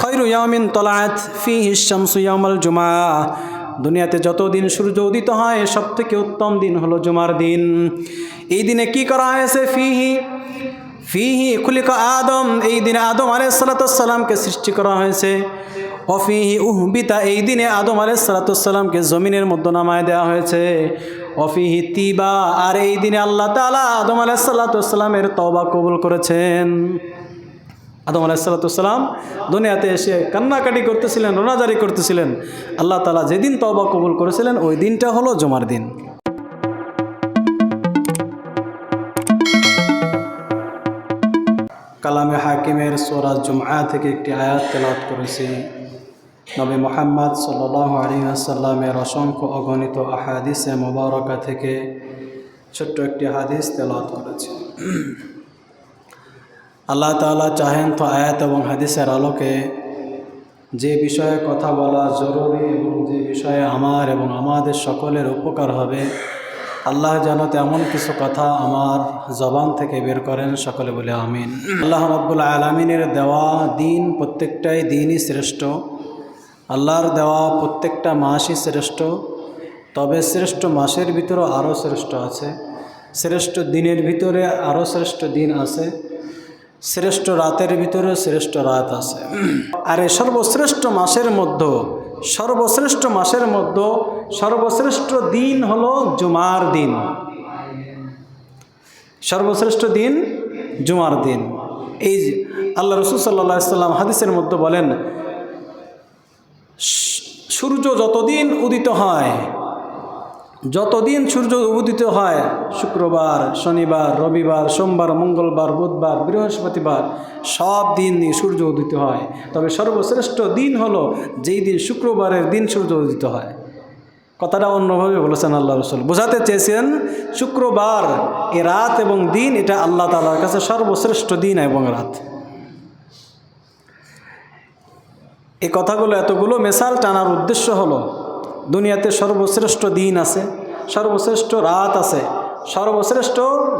খৈরু ইয়ামিন তলাআত ফীহি শামসু ইয়াউমাল জুমআ। দুনিয়াতে যত দিন সূর্য উদিত হয় সবথেকে উত্তম দিন হলো জুমার দিন। এই দিনে কি করা হয়েছে? ফীহি খুলিকা আদম, এই দিনে আদম আলাইহিস সালাতু ওয়াস সালামকে সৃষ্টি করা হয়েছে। অফিহি উহবিতা, এই দিনে আদম আলাইহিস সালাতু ওয়াস সালামকে জমিনের মধ্যে নামায় দেওয়া হয়েছে। অফিহি তিবা, আর এই দিনে আল্লাহ তাআলা আদম আলাইহিস সালাতু ওয়াস সালামের তওবা কবুল করেছেন। আদম আলাইহিস সালাতু ওয়াস সালাম দুনিয়াতে এসে কান্নাকাটি করতেছিলেন, রোনাজারি করতেছিলেন। আল্লাহ তাআলা যেদিন তওবা কবুল করেছিলেন ওই দিনটা হলো জুমার দিন। কালামে হাকিমের সূরা জুমআ থেকে একটি আয়াত তেলাওয়াত করেছি। নবী মুহাম্মদ সাল্লাল্লাহু আলাইহি ওয়াসাল্লামের অসংখ্য অগণিত আহাদিসে মুবারাকা থেকে ছোট্ট একটি হাদিস তেলাওয়াত করেছি। আল্লাহ তাআলা চাহেন তো আয়াত এবং হাদিসের আলোকে যে বিষয়ে কথা বলা জরুরি এবং যে বিষয়ে আমার এবং আমাদের সকলের উপকার হবে, আল্লাহ যেন তেমন কিছু কথা আমার জবান থেকে বের করেন। সকলে বলে আমিন। আল্লাহ রাব্বুল আলামিনের দেওয়া দিন প্রত্যেকটাই দিনই শ্রেষ্ঠ। আল্লাহর দেওয়া প্রত্যেকটা মাসই শ্রেষ্ঠ, তবে শ্রেষ্ঠ মাসের ভিতরে আরও শ্রেষ্ঠ আছে, শ্রেষ্ঠ দিনের ভিতরে আরও শ্রেষ্ঠ দিন আছে, শ্রেষ্ঠ রাতের ভিতরে শ্রেষ্ঠ রাত আছে। আর এই সর্বশ্রেষ্ঠ মাসের মধ্যে সর্বশ্রেষ্ঠ দিন হলো জুমার দিন। সর্বশ্রেষ্ঠ দিন জুমার দিন। এই আল্লাহ রাসূল সাল্লাল্লাহু আলাইহি ওয়াসাল্লাম হাদিসের মধ্যে বলেন, সূর্য যতদিন সূর্য উদিত হয় শুক্রবার, শনিবার, রবিবার, সোমবার, মঙ্গলবার, বুধবার, বৃহস্পতিবার, সব দিন সূর্য উদিত হয়। তবে সর্বশ্রেষ্ঠ দিন হলো যেই দিন শুক্রবারের দিন সূর্য উদিত হয়। কথাটা অন্যভাবে বলেছেন আল্লাহ রাসূল, বোঝাতে চেয়েছেন শুক্রবার এ রাত এবং দিন এটা আল্লাহ তাআলার কাছে সর্বশ্রেষ্ঠ দিন এবং রাত। এই কথাগুলো এতগুলো মেসাল টানার উদ্দেশ্য হলো দুনিয়াতে সর্বশ্রেষ্ঠ দিন আছে, সর্বশ্রেষ্ঠ রাত আছে, সর্বশ্রেষ্ঠ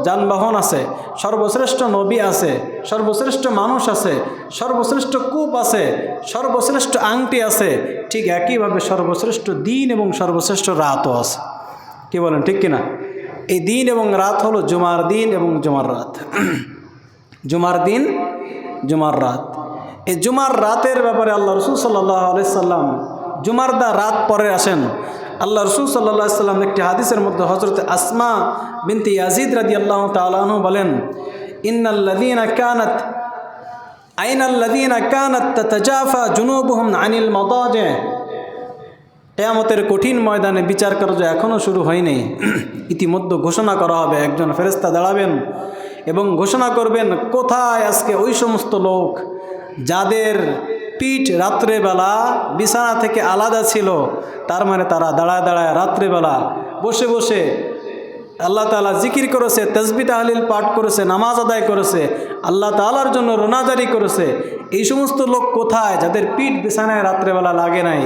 যানবাহন আছে, সর্বশ্রেষ্ঠ নবী আছে, সর্বশ্রেষ্ঠ মানুষ আছে, সর্বশ্রেষ্ঠ কূপ আছে, সর্বশ্রেষ্ঠ আংটি আছে, ঠিক একইভাবে সর্বশ্রেষ্ঠ দিন এবং সর্বশ্রেষ্ঠ রাতও আছে। কি বলেন, ঠিক কিনা? এই দিন এবং রাত হলো জুমার দিন এবং জুমার রাত। জুমার দিন, জুমার রাত। এই জুমার রাতের ব্যাপারে আল্লাহ রাসূল সাল্লাল্লাহু আলাইহি সাল্লাম জুমার রাত পরে আসেন। আল্লাহ রাসূল সাল্লাল্লাহু আলাইহি সাল্লাম একটি হাদিসের মধ্যে হযরত আসমা বিনতে ইয়াজিদ রাদিয়াল্লাহু তাআলা আনহা বলেন, আইনাল্লাযীনা কানাত তাতাজাফা জুনুবুহুম আনিল মাদাজি। কিয়ামতের কঠিন ময়দানে বিচার কার্য এখনও শুরু হয়নি। ইতিমধ্যে ঘোষণা করা হবে, একজন ফেরেশতা দাঁড়াবেন এবং ঘোষণা করবেন, কোথায় আজকে ওই সমস্ত লোক যাদের পিঠ রাত্রেবেলা বিছানা থেকে আলাদা ছিল, তার মানে তারা দাঁড়ায় দাঁড়ায় রাত্রেবেলা বসে বসে আল্লাহ তাআলা জিকির করেছে, তাসবিহ তাহলিল পাঠ করেছে, নামাজ আদায় করেছে, আল্লাহ তাআলার জন্য রোনাজারি করেছে। এই সমস্ত লোক কোথায় যাদের পিঠ বিছানায় রাত্রেবেলা লাগে নাই?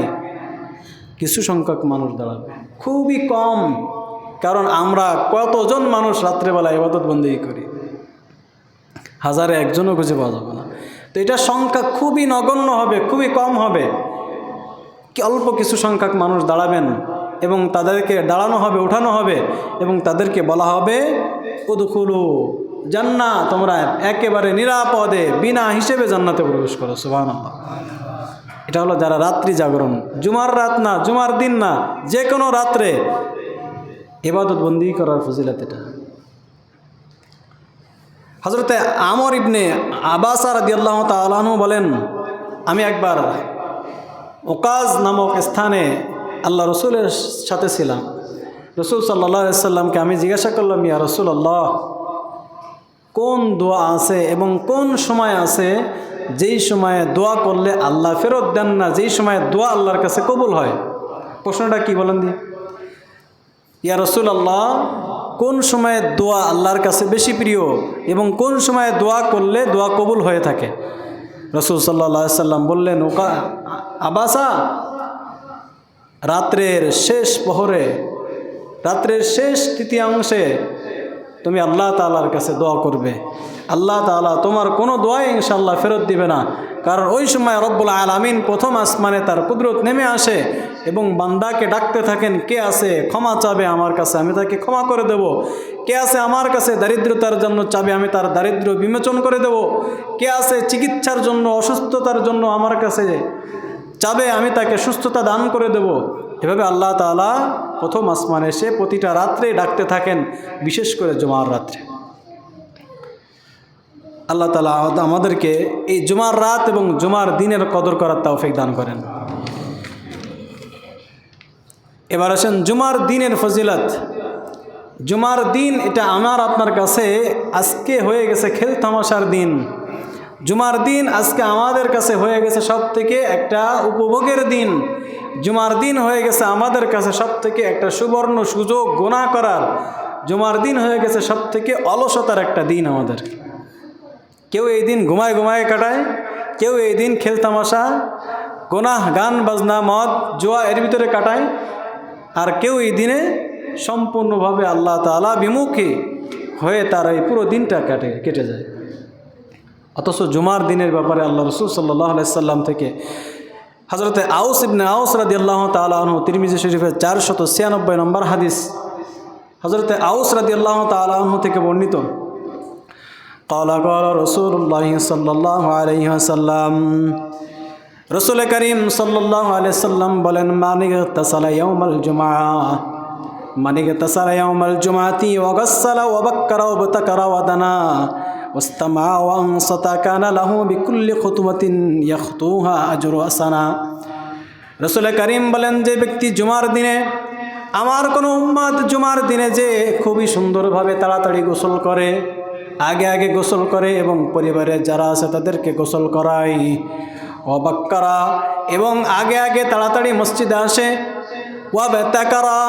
কিছু সংখ্যক মানুষ দাঁড়াবে, খুবই কম। কারণ আমরা কতজন মানুষ রাত্রেবেলা ইবাদত বন্দেগী করি? হাজারে একজনও খুঁজে পাওয়া যাবে না। তো এটা সংখ্যা খুবই নগণ্য হবে, খুবই কম হবে। অল্প কিছু সংখ্যক মানুষ দাঁড়াবেন এবং তাদেরকে দাঁড়ানো হবে, উঠানো হবে এবং তাদেরকে বলা হবে, উদখুলু জান্নাহ, তোমরা একেবারে নিরাপদে বিনা হিসেবে জান্নাতে প্রবেশ করো। সুবহানাল্লাহ। এটা হলো যারা রাত্রি জাগরণ, জুমার রাত না, জুমার দিন না, যে কোনো রাত্রে ইবাদত বন্দেগী করার ফজিলত এটা। হযরতে আমর ইবনে আবাসা রাদিয়াল্লাহু তাআলা আনহু বলেন, আমি একবার ওকাজ নামক স্থানে আল্লাহ রসুলের সাথে ছিলাম। রসুল সাল্লাল্লাহু আলাইহি সাল্লামকে আমি জিজ্ঞাসা করলাম, ইয়া রাসূলুল্লাহ, কোন দোয়া আছে এবং কোন সময় আছে যেই সময়ে দোয়া করলে আল্লাহ ফেরত দেন না, যেই সময়ে দোয়া আল্লাহর কাছে কবুল হয়? প্রশ্নটা কি বলেন দি? ইয়া রাসূলুল্লাহ, কোন সময়ে দোয়া আল্লাহর কাছে বেশি প্রিয় এবং কোন সময়ে দোয়া করলে দোয়া কবুল হয়ে থাকে? রাসূল সাল্লাল্লাহু আলাইহি সাল্লাম বললেন, আবাসা, রাত্রের শেষ প্রহরে, রাত্রের শেষ তৃতীয়াংশে তুমি আল্লাহ তাআলার কাছে দোয়া করবে। আল্লাহ তাআলা তোমার কোনো দোয়াই ইনশাআল্লাহ ফেরত দিবে না, কারণ ওই সময় রব্বুল আলামিন প্রথম আসমানে তার কুদরত নেমে আসে এবং বান্দাকে ডাকতে থাকেন, কে আছে ক্ষমা চাবে আমার কাছে, আমি তাকে ক্ষমা করে দেব। কে আছে আমার কাছে দারিদ্রতার জন্য চাবে, আমি তার দারিদ্র্য বিমোচন করে দেব। কে আছে চিকিৎসার জন্য, অসুস্থতার জন্য আমার কাছে চাবে, আমি তাকে সুস্থতা দান করে দেব। এভাবে আল্লাহ তাআলা প্রথম আসমানে এসে প্রতিটা রাত্রে ডাকতে থাকেন, বিশেষ করে জুমার রাত্রে। আল্লাহ তাআলা আমাদেরকে এই জুমার রাত এবং জুমার দিনের কদর করার তৌফিক দান করেন। এবার আসেন জুমার দিনের ফজিলত। জুমার দিন এটা আমার আপনার কাছে আজকে হয়ে গেছে খেল তামাশার দিন। জুমার দিন আজকে আমাদের কাছে হয়ে গেছে সব থেকে একটা উপভোগের দিন। জুমার দিন হয়ে গেছে আমাদের কাছে সব থেকে একটা সুবর্ণ সুযোগ গুনাহ করার। জুমার দিন হয়ে গেছে সব থেকে অলসতার একটা দিন আমাদের। কেউ এই দিন ঘুমায় ঘুমায় কাটায়, কেউ এই দিন খেল তামাশা, গুনাহ, গান বাজনা, মদ, জুয়া এর ভিতরে কাটায়, আর কেউ এই দিনে সম্পূর্ণভাবে আল্লাহ তাআলা বিমুখী হয়ে তার এই পুরো দিনটা কেটে যায়। অথচ জুমার দিনের ব্যাপারে আল্লাহ রাসূল সাল্লাল্লাহু আলাইহি সাল্লাম থেকে হযরতে আউস ইবনে আউস রাদিয়াল্লাহু তাআলা আনহু, তিরমিজি শরীফের 496 নম্বর হাদিস, হযরতে আউস রাদিয়াল্লাহু তাআলা আনহু থেকে বর্ণিত, قال قال رسول الله صلى الله عليه وسلم, রসুল করিম সাল্লাল্লাহু আলাইহি সাল্লাম বলেন, মানিগতাসালা ইয়াউমাল জুমআহ, মানিগতাসালা ইয়াউমাল জুমআতি ওয়া গাসসালা ওয়া বাক্কারা ওয়া বাতাকারা ওয়া দানা ওয়াস্তামা ওয়া আনসাতা কানা লাহু বিকুল্লি খুতওয়াতিন ইয়াখতুহা আজরু হাসানা। রসুল করিম বলেন, যে ব্যক্তি জুমার দিনে, আমার কোনো উম্মত জুমার দিনে যে খুবই সুন্দরভাবে তাড়াতাড়ি গোসল করে, আগে আগে গোসল করে এবং পরিবারের যারা আছে তাদেরকে গোসল করায়, ওয়াবাক্কারা এবং আগে আগে তাড়াতাড়ি মসজিদে আসে, ওয়াবাতাকারা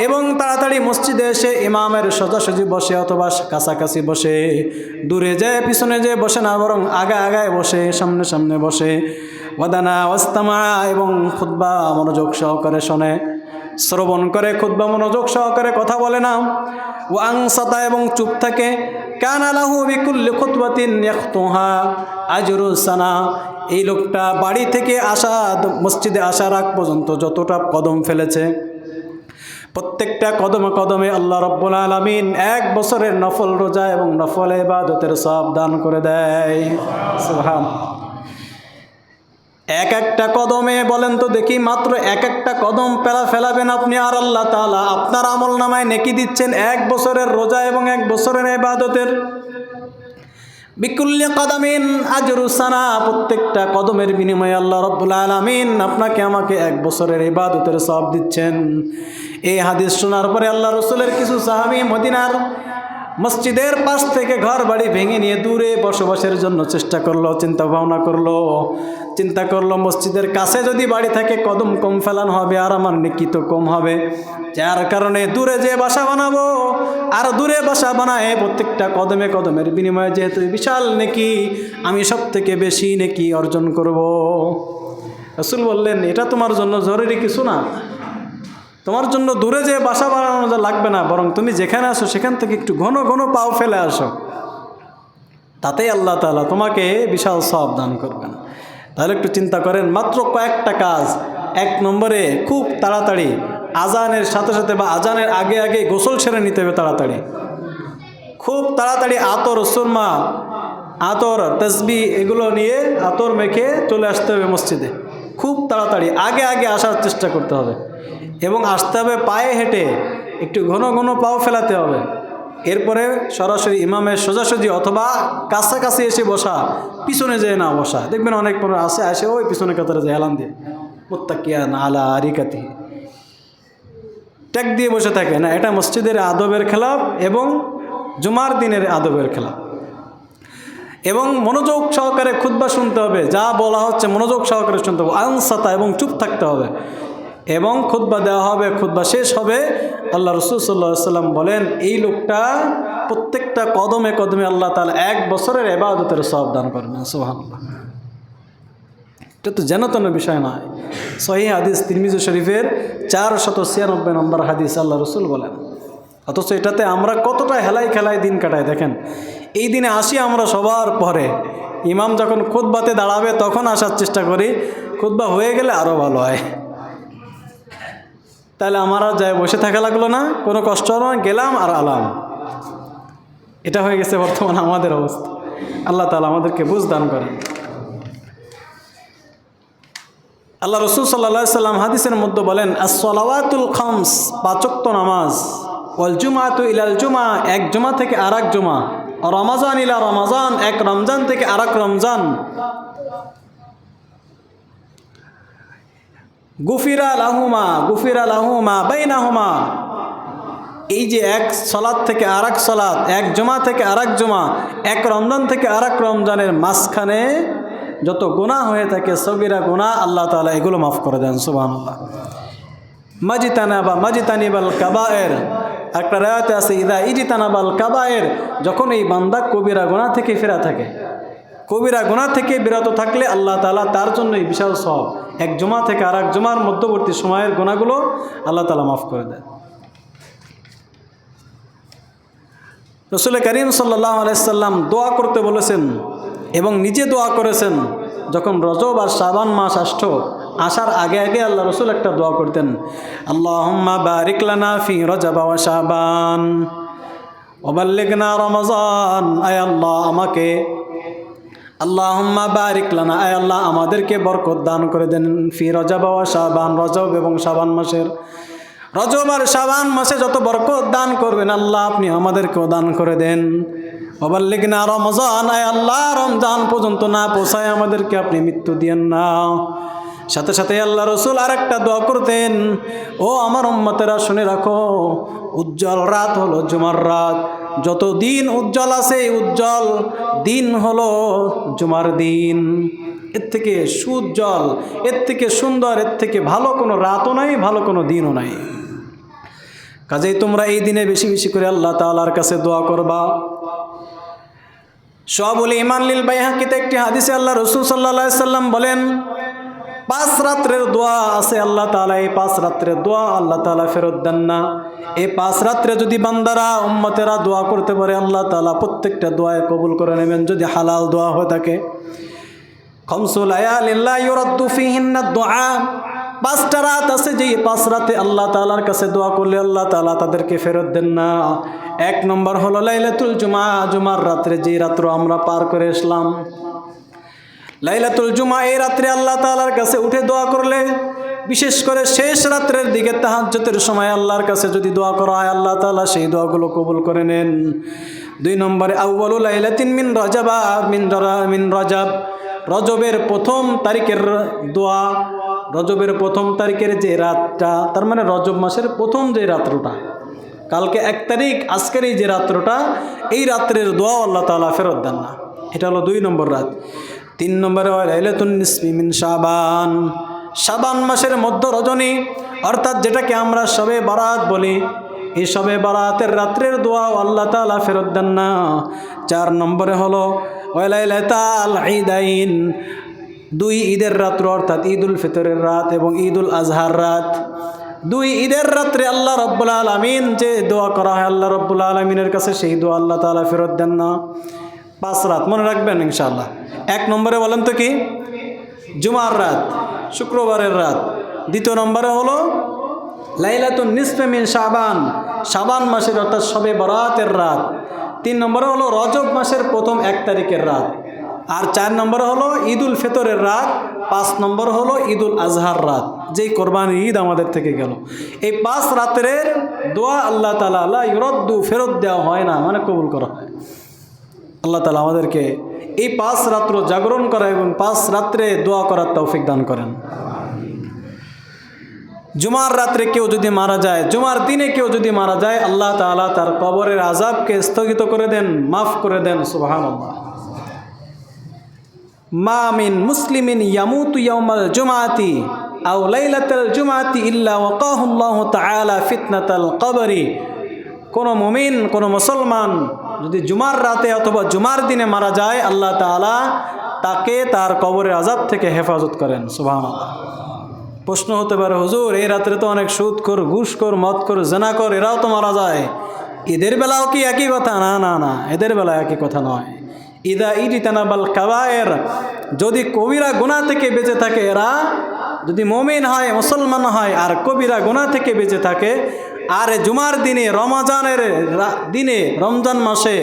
এবং তাড়াতাড়ি মসজিদে এসে ইমামের সোজাসুজি বসে অথবা কাছাকাছি বসে, দূরে যায় পিছনে যেয়ে বসে না, বরং আগে আগায় বসে, সামনে সামনে বসে, ওয়াদানা ওয়াস্তামা এবং খুতবা মনোযোগ সহকারে শোনে, শ্রবণ করে, খুতবা মনোযোগ সহকারে কথা বলে না, ওয়াংসাতা এবং চুপ থাকে, কানা লাহু বিকুল্লি খুতওয়াতিন ইয়াখতুহা আজরু সানা। এই লোকটা বাড়ি থেকে আসা, মসজিদে আসার আগ পর্যন্ত যতটা কদম ফেলেছে, প্রত্যেকটা কদমে কদমে আল্লাহ রাব্বুল আলামিন 1 বছরের নফল রোজা এবং নফল ইবাদতের সওয়াব দান করে দেয়। সুবহানাল্লাহ। এক একটা কদমে বলেন তো দেখি, মাত্র এক একটা কদম ফেলাবেন আপনি, আর আল্লাহ তাআলা আপনার আমল নামায় নেকি দিচ্ছেন 1 বছরের রোজা এবং 1 বছরের ইবাদতের। বিকুল্লি কদমিন আজরু সানা, প্রত্যেকটা কদমের বিনিময়ে আল্লাহ রাব্বুল আলামিন আপনাকে আমাকে 1 বছরের ইবাদতের সওয়াব দিচ্ছেন। এই হাদিস শোনার পরে আল্লাহ রাসূলের কিছু সাহাবী মদিনার মসজিদের পাশ থেকে ঘর বাড়ি ভেঙে নিয়ে দূরে বসবাসের জন্য চেষ্টা করলো, চিন্তা ভাবনা করলো মসজিদের কাছে যদি বাড়ি থাকে কদম কম ফেলানো হবে আর আমার নেকি তো কম হবে, যার কারণে দূরে যে বাসা বানাবো, আর দূরে বাসা বানায় প্রত্যেকটা কদমে কদমের বিনিময়ে যেহেতু বিশাল নেকি, আমি সব থেকে বেশি নেকি অর্জন করব। রাসূল বললেন, এটা তোমার জন্য জরুরি কিছু না, তোমার জন্য দূরে যে বাসা বানানো লাগবে না, বরং তুমি যেখানে আসো সেখান থেকে একটু ঘন ঘন পাও ফেলে আসো, তাতেই আল্লাহ তাআলা তোমাকে বিশাল সওয়াব দান করবেন। তাহলে একটু চিন্তা করেন, মাত্র কয়েকটা কাজ। 1 নম্বরে খুব তাড়াতাড়ি আজানের সাথে সাথে বা আজানের আগে আগে গোসল সেরে নিতে হবে তাড়াতাড়ি, খুব তাড়াতাড়ি আতর, সুরমা, আতর, তসবিহ এগুলো নিয়ে আতর মেখে চলে আসতে হবে মসজিদে, খুব তাড়াতাড়ি আগে আগে আসার চেষ্টা করতে হবে, এবং আসতে হবে পায়ে হেঁটে, একটু ঘন ঘন পাও ফেলাতে হবে। এরপরে সরাসরি ইমামের সোজাসুজি অথবা কাছাকাছি এসে বসা, পিছনে যেয়ে না বসা। দেখবেন অনেক পরে আসে ওই পিছনে কাতারে যে এলান দিয়ে মুত্তাকিয়ান আলা আরিকাতি ট্যাগ দিয়ে বসে থাকে না, এটা মসজিদের আদবের খেলাফ এবং জুমার দিনের আদবের খেলাফ। এবং মনোযোগ সহকারে খুতবা শুনতে হবে, যা বলা হচ্ছে মনোযোগ সহকারে শুনতে হবে, আনসাতা এবং চুপ থাকতে হবে, এবং খুতবা দেওয়া হবে, খুতবা শেষ হবে। আল্লাহ রাসূল সাল্লাল্লাহু আলাইহি ওয়াসাল্লাম বলেন, এই লোকটা প্রত্যেকটা কদমে কদমে আল্লাহ তাআলা 1 বছরের ইবাদতের সওয়াব দান করবেন। সুবহানাল্লাহ। এটা তো যেন বিষয় নয়। সহিহ হাদিস তিরমিজি শরীফের 496 নম্বর হাদিস আল্লাহ রাসূল বলেন। অথচ এটাতে আমরা কতটা হেলাই খেলায় দিন কাটাই। দেখেন, এই দিনে আসি আমরা সবার পরে, ইমাম যখন খুতবাতে দাঁড়াবে তখন আসার চেষ্টা করি, খুতবা হয়ে গেলে আরও ভালো হয়। তাহলে আমার আর যায় বসে থাকা লাগলো না, কোনো কষ্ট হলো না, গেলাম আর আলাম। এটা হয়ে গেছে বর্তমান আমাদের অবস্থা। আল্লাহ তাআলা আমাদেরকে বুঝ দান করেন। আল্লাহ রসুল সাল্লাল্লাহু আলাইহি সাল্লাম হাদিসের মধ্যে বলেন, আস-সালাওয়াতুল খামস, 5 ওয়াক্ত নামাজ, ওয়াল জুমাতু ইলাল জুমা, এক জুমা থেকে আরেক জুমা, রমাজান ইলা রমাজান, এক রমজান থেকে আরেক রমজান, গুফিরা লাহুমা বাইনাহুমা, এই যে এক সালাত থেকে আরেক সালাত, এক জুমা থেকে আরেক জুমা, এক রমজান থেকে আরেক রমজানের মাঝখানে যত গুনাহ হয়ে থাকে, সগীরা গুনাহ, আল্লাহ তাআলা এগুলো মাফ করে দেন। সুবহানাল্লাহ। মাজিতানিবাল কাবায়ের, একটা রায়াতে আছে, ইদা ইজতানাবাল কাবায়ের, যখন এই বান্দা কবিরা গুনাহ থেকে ফেরা থাকে, কবিরা গুনাহ থেকে বিরত থাকলে আল্লাহ তাআলা তার জন্যই বিশাল সওয়াব, এক জুমা থেকে আরেক জুমার মধ্যবর্তী সময়ের গুনাহগুলো আল্লাহ তাআলা মাফ করে দেন। রাসূল করিম সাল্লাল্লাহু আলাইহি সাল্লাম দোয়া করতে বলেছেন এবং নিজে দোয়া করেছেন। যখন রজব আর শাবান মাস আসার আগে আগে আল্লাহ রসুল একটা দোয়া করতেন, আল্লাহুম্মা বারিক লানা ফি রজব ওয়া শাবান ওয়া বাল্লিগনা রমাজান, আয় আল্লাহ আমাকে, আল্লাহুম্মা বারিক লানা, আয় আল্লাহ আমাদেরকে বরকত দান করে দেন, ফি রজব ওয়া শাবান, রজব এবং শাবান মাসের, রজব আর শাবান মাসে যত বরকত দান করবেন আল্লাহ আপনি আমাদেরকেও দান করে দেন। ওয়াবাল্লিগনা রমজান, আয় আল্লাহ রমজান পর্যন্ত না পৌঁছায় আমাদেরকে আপনি মৃত্যু দিয়েন না। সাথে সাথে আল্লাহ রসুল আর একটা দোয়া করতেন, ও আমার উম্মতেরা শুনে রাখো, উজ্জ্বল রাত হলো জুমার রাত, যত দিন উজ্জ্বল আছে উজ্জ্বল দিন হলো জুমার দিন। এর থেকে সুজ্জ্বল, এর থেকে সুন্দর, এর থেকে ভালো কোনো রাতও নাই, ভালো কোনো দিনও নাই। কাজেই তোমরা এই দিনে বেশি বেশি করে আল্লাহ তাআলার কাছে দোয়া করবা। শুআবুল ঈমান লিল বাইহাকিতে একটি হাদিসে আল্লাহ রসুল সাল্লাল্লাহু আলাইহি সাল্লাম বলেন, 5 রাত্রের দোয়া আছে আল্লাহ তাআলা, এই 5 রাত্রের দোয়া আল্লাহ তাআলা ফেরত দেন না। এই 5 রাত্রে যদি বান্দারা উম্মতেরা দোয়া করতে পারে আল্লাহ তাআলা প্রত্যেকটা দোয়ায় কবুল করে নেবেন, যদি হালাল দোয়া হয়ে থাকে। খামসু লায়ালিন লা ইউরাদ্দু ফিহিন্না দুআ, 5টা রাত আছে যে 5 রাতে আল্লাহ তাআলার কাছে দোয়া করলে আল্লাহ তাআলা তাদেরকে ফেরত দেন না। 1 নম্বর হলো লাইলাতুল জুমা, জুমার রাত্রে যে রাত্র আমরা পার করে আসলাম, লাইলাতুল জুমা, এই রাত্রে আল্লাহ তাআলার কাছে উঠে দোয়া করলে, বিশেষ করে শেষ রাত্রের দিকে তাহাজ্জুদের সময় আল্লাহর কাছে যদি দোয়া করা হয় আল্লাহ তাআলা সেই দোয়াগুলো কবুল করে নেন। 2 নম্বরে আউয়ালু লাইলাতিন মিন রাজাবা মিন রাজাব, রজবের 1ম তারিখের দোয়া, রজবের 1ম তারিখের যে রাতটা, তার মানে রজব মাসের 1ম যে রাত্রটা, কালকে 1 তারিখ, আজকের এই যে রাত্রটা, এই রাত্রের দোয়া আল্লাহ তাআলা ফেরত দেন না। এটা হলো 2 নম্বর রাত। 3 নম্বরে লাইলাতুন নিসফি মিন শাবান, শাবান মাসের মধ্য রজনী, অর্থাৎ যেটাকে আমরা শবে বারাত বলি, এই শবে বারাতের রাত্রের দোয়া আল্লাহ তাআলা ফেরত দেন না। 4 নম্বরে হলো লাইলাতুল ঈদাইন, 2 ঈদের রাত্র, অর্থাৎ ঈদুল ফিতরের রাত এবং ঈদুল আজহার রাত। 2 ঈদের রাত্রে আল্লাহ রব্বুল আলামিন যে দোয়া করা হয় আল্লাহ রব্বুল আলামিনের কাছে, সেই দোয়া আল্লাহ তাআলা ফেরত দেন না। 5 রাত মনে রাখবেন ইনশাআল্লাহ। 1 নম্বরে বলেন তো কি? জুমার রাত, শুক্রবারের রাত। 2 নম্বরে হলো লাইলাতুন নিসফি মিন শাবান, শাবান মাসের অর্থাৎ শবে বরাতের রাত। 3 নম্বরে হলো রজব মাসের 1ম 1 তারিখের রাত। আর 4 নম্বরে হলো ঈদুল ফিতরের রাত। 5 নম্বর হলো ঈদুল আজহার রাত, যেই কোরবানি ঈদ আমাদের থেকে গেল। এই 5 রাতের দোয়া আল্লাহ তাআলা লা ইউরাদ্দু, ফেরত দেওয়া হয় না, মানে কবুল করা হয়। আল্লাহ তাআলা আমাদেরকে এই 5 রাত্র জাগরণ করা এবং 5 রাত্রে দোয়া করার তৌফিক দান করেন। জুমার রাত্রে কেউ যদি মারা যায়, জুমার দিনে কেউ যদি মারা যায়, আল্লাহ তাআলা তার কবরের আযাবকে স্থগিত করে দেন, মাফ করে দেন। সুবহানাল্লাহ। মা মিন মুসলিমিন ইয়ামুতু ইয়াউমাল জুমআতি আও লাইলাতাল জুমআতি ইল্লা ওয়াকাহুল্লাহু তাআলা ফিতনাতাল কবরি, কোন মুমিন, কোন মুসলমান যদি জুমার রাতে অথবা জুমার দিনে মারা যায় আল্লাহ তাআলা তাকে তার কবরের আযাব থেকে হেফাজত করেন। সুবহানাল্লাহ। প্রশ্ন হতে পারে, হুজুর এই রাত্রে তো অনেক সুদখোর, ঘুষখোর, মদখোর, জিনাখোর এরাও তো মারা যায়, এদের বেলাও কি একই কথা? না না না, এদের বেলা একই কথা নয়। ইদা ইজতানাবাল কাবায়ের, যদি কবিরা গুনাহ থেকে বেঁচে থাকে এরা, যদি মুমিন হয় মুসলমান হয় আর কবিরা গুনাহ থেকে বেঁচে থাকে, আর জুমার দিনে রমজানের দিনে রমজান মাসে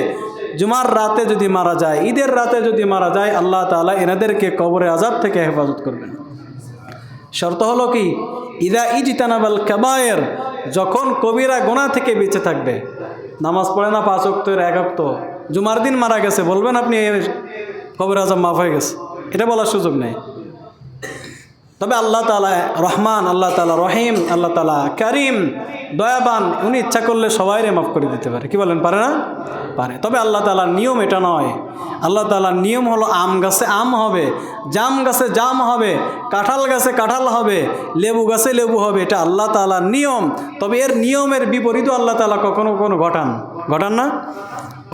জুমার রাতে যদি মারা যায়, ঈদের রাতে যদি মারা যায়, আল্লাহ তাআলা এনাদেরকে কবরে আযাব থেকে হেফাজত করবেন। শর্ত হলো কি, ইদা ইজতানাবাল কাবায়ের, যখন কবিরা গুনাহ থেকে বেঁচে থাকবে। নামাজ পড়ে না 5 ওয়াক্তের 1 ওয়াক্ত, জুমার দিন মারা গেছে, বলবেন আপনি কবরে আযাব মাফ হয়ে গেছে? এটা বলার সুযোগ নেই। তবে আল্লাহ তাআলা রহমান, আল্লাহ তাআলা রহিম, আল্লাহ তাআলা করিম, দয়াবান, উনি ইচ্ছা করলে সবাইরে মাফ করে দিতে পারে। কি বলেন, পারে না? পারে। তবে আল্লাহ তাআলার নিয়ম এটা নয়। আল্লাহ তাআলার নিয়ম হলো আম গাছে আম হবে, জাম গাছে জাম হবে, কাঁঠাল গাছে কাঁঠাল হবে, লেবু গাছে লেবু হবে, এটা আল্লাহ তাআলার নিয়ম। তবে এর নিয়মের বিপরীতও আল্লাহ তাআলা কখনো কখনো ঘটান না।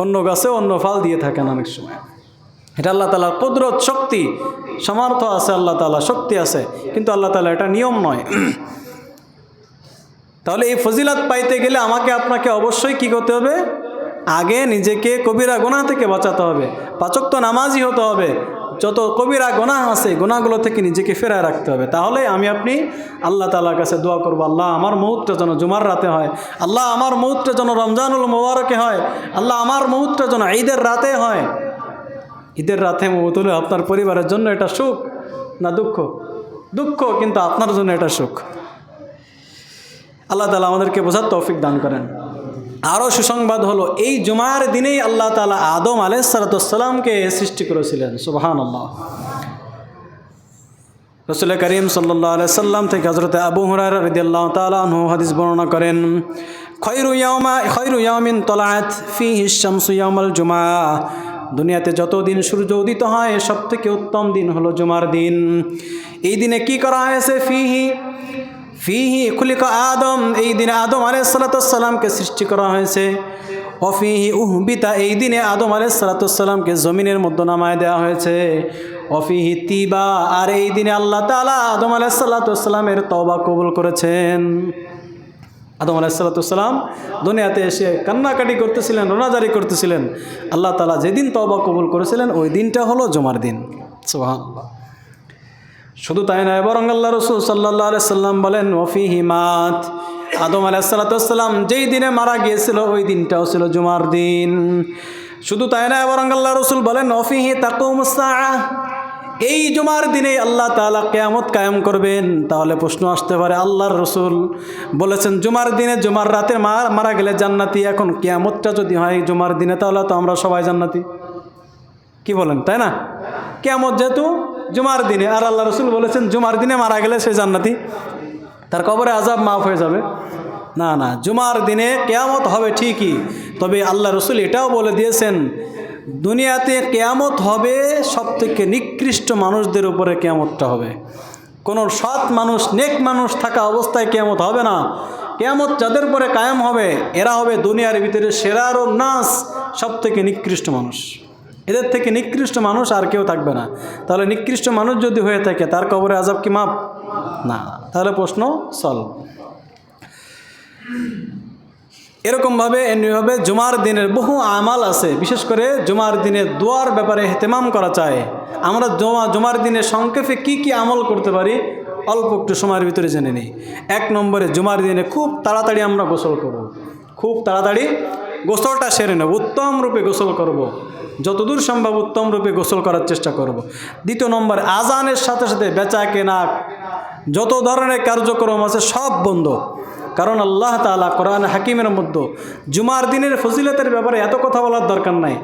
অন্য গাছে অন্য ফল দিয়ে থাকেন অনেক সময়। এটা আল্লাহ তাআলার কুদরত, শক্তি, সামর্থ্য আছে, আল্লাহ তাআলা শক্তি আছে, কিন্তু আল্লাহ তাআলা এটা নিয়ম নয়। তাহলে এই ফজিলত পাইতে গেলে আমাকে আপনাকে অবশ্যই কি করতে হবে? আগে নিজেকে কবিরা গুনাহ থেকে বাঁচাতে হবে, 5 ওয়াক্ত নামাজি হতে হবে, যত কবিরা গুনাহ আছে গুনাহগুলো থেকে নিজেকে ফেরায় রাখতে হবে। তাহলে আমি আপনি আল্লাহ তাআলার কাছে দোয়া করব, আল্লাহ আমার মউতটা যেন জুমার রাতে হয়, আল্লাহ আমার মউতটা যেন রমজানুল মুবারকে হয়, আল্লাহ আমার মউতটা যেন ঈদের রাতে হয়। ঈদের রাতে মউত হলে আপনার পরিবারের জন্য এটা সুখ না দুঃখ? দুঃখ, কিন্তু আপনার জন্য এটা সুখ। আল্লাহ তাআলা আমাদেরকে বোঝার তৌফিক দান করেন। আরও সুসংবাদ হলো, এই জুমার দিনেই আল্লাহ তাআলা আদম আলাইহিসসালামকে সৃষ্টি করেছিলেন। সুবহানাল্লাহ। রাসূল করিম সাল্লাল্লাহু আলাইহি সাল্লাম থেকে হযরত আবু হুরায়রা রাদিয়াল্লাহু তাআলা আনহু হাদিস বর্ণনা করেন, খায়রু ইয়াউমিন তালাআত ফীহি আশ-শামসু ইয়াউমাল জুমআহ, দুনিয়াতে যত দিন সূর্য উদিত হয় সবথেকে উত্তম দিন হলো জুমার দিন। এই দিনে কি করা হয়েছে? ফিহি খুলিকা আদম, এই দিনে আদম আলাইহিসসালামকে সৃষ্টি করা হয়েছে। অফিহি উহবিতা, এই দিনে আদম আলাইহিসসালামকে জমিনের মধ্যে নামায় দেওয়া হয়েছে। অফিহি তিবা, আর এই দিনে আল্লাহ তাআলা আদম আলাইহিসসালামের তওবা কবুল করেছেন। আদম আলাইহিসসালাম দুনিয়াতে এসে কান্নাকাটি করতেছিলেন, রোনাজারি করতেছিলেন, আল্লাহ তাআলা যেদিন তওবা কবুল করেছিলেন ওই দিনটা হলো জুমার দিন। সুবহানাল্লাহ। শুধু তাই নয়, বরং আল্লাহ রাসূল সাল্লাল্লাহু আলাইহি সাল্লাম বলেন, ওয়াফিহি মাত, আদম আলাইহিসসালাম যেই দিনে মারা গিয়েছিল ওই দিনটাও ছিল জুমার দিন। শুধু তাই নয়, বরং আল্লাহ রাসূল বলেন, ওয়াফিহি তাকুমুস সাআহ, এই জুমার দিনে আল্লাহ তাআলা কিয়ামত কায়েম করবেন। তাহলে প্রশ্ন আসতে পারে, আল্লাহর রাসূল বলেছেন জুমার দিনে, জুমার রাতে মারা গেলে জান্নাতি, এখন কিয়ামতটা যদি হয় জুমার দিনে, তাহলে তো আমরা সবাই জান্নাতি। কি বলেন, তাই না? কিয়ামত যেহেতু জুমার দিনে, আর আল্লাহ রাসূল বলেছেন জুমার দিনে মারা গেলে সে জান্নাতি, তার কবরে আযাব মাফ হয়ে যাবে। না না, জুমার দিনে কিয়ামত হবে ঠিকই, তবে আল্লাহ রাসূল এটাও বলে দিয়েছেন দুনিয়াতে কিয়ামত হবে সবথেকে নিকৃষ্ট মানুষদের উপরে কিয়ামতটা হবে। কোনো সৎ মানুষ, নেক মানুষ থাকা অবস্থায় কিয়ামত হবে না। কিয়ামত যাদের পরে কায়েম হবে এরা হবে দুনিয়ার ভিতরে সেরারুন নাস, সবথেকে নিকৃষ্ট মানুষ। এদের থেকে নিকৃষ্ট মানুষ আর কেউ থাকবে না। তাহলে নিকৃষ্ট মানুষ যদি হয়ে থাকে তার কবরে আযাব কি মাপ? না। তাহলে প্রশ্ন সলভ। এরকমভাবে এমনিভাবে জুমার দিনের বহু আমাল আছে, বিশেষ করে জুমার দিনে দোয়ার ব্যাপারে ইহতেমাম করা চাই। আমরা জুমার দিনে সংক্ষেপে কি আমল করতে পারি অল্প একটু সময়ের ভিতরে জেনে নিই। 1 নম্বরে, জুমার দিনে খুব তাড়াতাড়ি আমরা গোসল করব, খুব তাড়াতাড়ি গোসলটা সেরে নেব, উত্তম রূপে গোসল করব, যতদূর সম্ভব উত্তম রূপে গোসল করার চেষ্টা করব। 2 নম্বর, আজানের সাথে সাথে বেচা কেনা যত ধরনের কার্যক্রম আছে সব বন্ধ। কারণ আল্লাহ তাআলা কোরআন হাকিমের মধ্যে জুমার দিনের ফজিলতের ব্যাপারে এত কথা বলার দরকার নাই।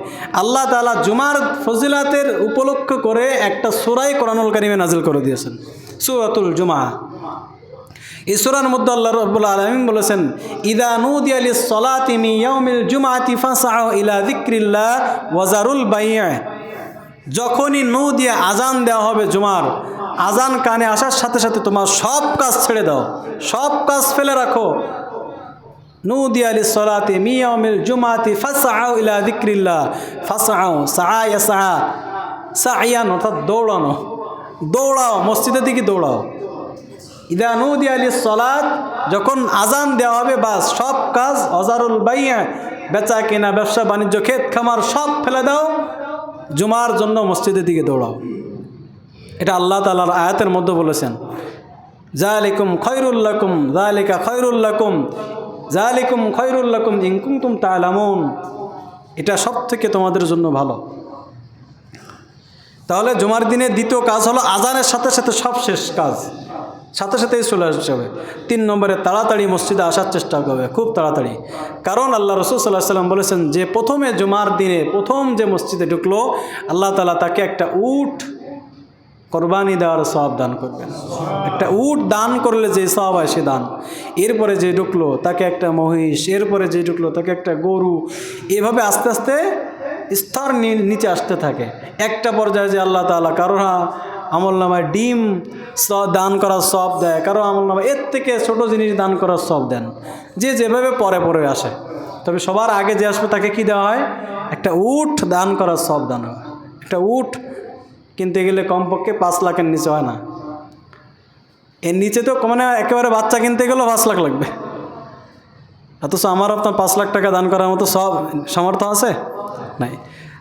আল্লাহ তাআলা জুমার ফজিলতের উপলক্ষ করে একটা সূরা কোরআনুল কারীমে নাজিল করে দিয়েছেন, সূরাতুল জুমআ। এই সূরার মধ্যে আল্লাহ রাব্বুল আলামিন বলেছেন, ইযা নুদিয়া লিস-সালাতি মিন ইয়াউমিল জুমআতি ফাসআউ ইলা যিকরিল্লাহ ওয়া যারুল বাই'a, যখনই নুদিয়া আজান দেওয়া হবে জুমার, আজান কানে আসার সাথে সাথে তোমার সব কাজ ছেড়ে দাও, সব কাজ ফেলে রাখো। নুদিয়া লিস-সালাতি মিন ইয়াউমিল জুমআতি ফাসআউ ইলা যিকরিল্লাহ, ফাসআউ সাআ ইয়াসআ, সাইয়ান অর্থাৎ দৌড়ানো, দৌড়াও, মসজিদের দিকে দৌড়াও। ইদা নুদিয়া লিস-সালাত, যখন আজান দেওয়া হবে বাস সব কাজ, অজারুল বাই'a, বেচা কেনা, ব্যবসা বাণিজ্য, ক্ষেত খামার সব ফেলে দাও। জুমার জন্য মসজিদের দিকে দৌড়াও। এটা আল্লাহ তাআলার আয়াতের মধ্যে বলেছেন, যালিকুম খায়রুল লাকুম, যালিকা খায়রুল লাকুম, যালিকুম খায়রুল লাকুম ইন কুনতুম তা'লামুন। এটা সব থেকে তোমাদের জন্য ভালো। তাহলে জুমার দিনের দ্বিতীয় কাজ হলো আজানের সাথে সাথে সব শেষ কাজ সাথে সাথেই চলে আসতে হবে। 3 নম্বরে তাড়াতাড়ি মসজিদে আসার চেষ্টা করবে, খুব তাড়াতাড়ি। কারণ আল্লাহ রাসূল সাল্লাল্লাহু আলাইহি ওয়াসাল্লাম বলেছেন যে প্রথমে জুমার দিনে প্রথম যে মসজিদে ঢুকলো আল্লাহ তাআলা তাকে একটা উট কোরবানি দেওয়ার সওয়াব দান করবেন। একটা উট দান করলে যে সওয়াব হয় সে দান। এরপরে যে ঢুকলো তাকে একটা মহিষ, এরপরে যে ঢুকলো তাকে একটা গরু, এভাবে আস্তে আস্তে স্তর নিচে আসতে থাকে। একটা পর্যায়ে যে আল্লাহ তাআলা কারোর আমল নামায় ডিম দান করার সওয়াব দেয়, কারো আমল নামায় এর থেকে ছোট জিনিস দান করার সওয়াব দেন, যে যেভাবে পরে পরে আসে। তবে সবার আগে যে আসবে তাকে কি দেওয়া হয়? একটা উট দান করার সওয়াব দান হয়। একটা উট কিনতে গেলে কমপক্ষে 5 লাখের নিচে হয় না। এর নিচে তো মানে একেবারে বাচ্চা কিনতে গেলেও 5 লাখ লাগবে। অথচ আমার আপনার 5 লাখ টাকা দান করার মতো সব সামর্থ্য আছে নাই।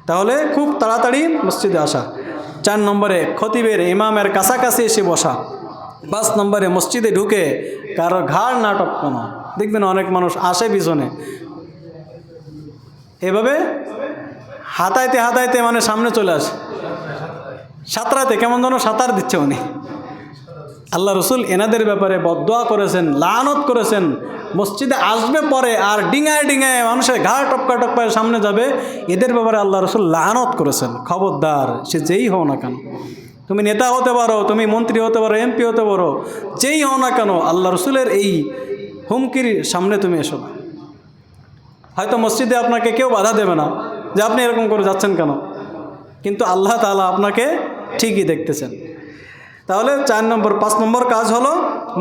তাহলে খুব তাড়াতাড়ি মসজিদে আসা। 4 নম্বরে খতিবের ইমামের কাছাকাছি এসে বসা। 5 নম্বরে মসজিদে ঢুকে কারো ঘাড় না টপকানো। দেখবেন অনেক মানুষ আসে পিছনে এভাবে হাতাইতে হাতাইতে মানে সামনে চলে আসে, সাঁতরাতে কেমন যেন সাঁতার দিচ্ছে উনি। আল্লাহ রসুল এনাদের ব্যাপারে বদদোয়া করেছেন, লানত করেছেন। মসজিদে আসবে পরে আর ডিঙায় ডিঙায় মানুষের ঘাড় টপকা টপকায় সামনে যাবে, এদের ব্যাপারে আল্লাহ রসুল লানত করেছেন। খবরদার, সে যেই হও না কেন, তুমি নেতা হতে পারো, তুমি মন্ত্রী হতে পারো, এমপি হতে পারো, যেই হও না কেন, আল্লাহ রসুলের এই হুমকির সামনে তুমি এসো না। হয়তো মসজিদে আপনাকে কেউ বাধা দেবে না যে আপনি এরকম করে যাচ্ছেন কেন, কিন্তু আল্লাহ তাআলা আপনাকে ঠিকই দেখতেছেন। তাহলে 5 নম্বর কাজ হলো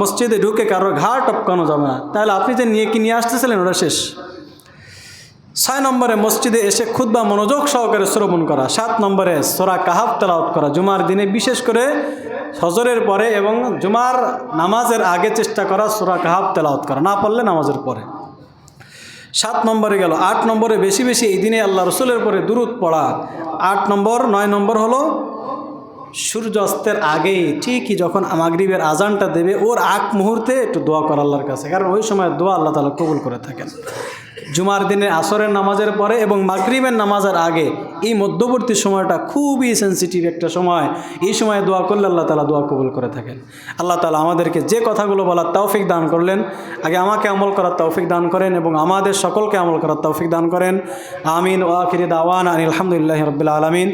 মসজিদে ঢুকে কারোর ঘাড় টপকানো যাবে না। তাহলে আপনি যে নিয়ে আসতেছিলেন ওটা শেষ। 6 নম্বরে মসজিদে এসে খুতবা মনোযোগ সহকারে শ্রবণ করা। 7 নম্বরে সূরা কাহাফ তেলাওয়াত করা। জুমার দিনে বিশেষ করে ফজরের পরে এবং জুমার নামাজের আগে চেষ্টা করা সূরা কাহাফ তেলাওয়াত করা, না পারলে নামাজের পরে। 7 নম্বরে গেল। 8 নম্বরে বেশি বেশি এই দিনে আল্লাহ রসুলের পরে দুরূদ পড়া। 8 নম্বর। 9 নম্বর হলো সূর্যাস্তের আগেই ঠিকই যখন মাগরিবের আজানটা দেবে ওর আগ মুহূর্তে একটু দোয়া করা আল্লাহর কাছে, কারণ ওই সময় দোয়া আল্লাহ তাআলা কবুল করে থাকেন। জুমার দিনে আসরের নামাজের পরে এবং মাগরিবের নামাজের আগে এই মধ্যবর্তী সময়টা খুবই সেন্সিটিভ একটা সময়। এই সময়ে দোয়া করলে আল্লাহ তাআলা দোয়া কবুল করে থাকেন। আল্লাহ তাআলা আমাদেরকে যে কথাগুলো বলার তৌফিক দান করলেন, আগে আমাকে আমল করার তৌফিক দান করেন এবং আমাদের সকলকে আমল করার তৌফিক দান করেন। আমিন। ওয়া আখিরি দাওয়ানা আনিল হামদুলিল্লাহি রাব্বিল আলামিন।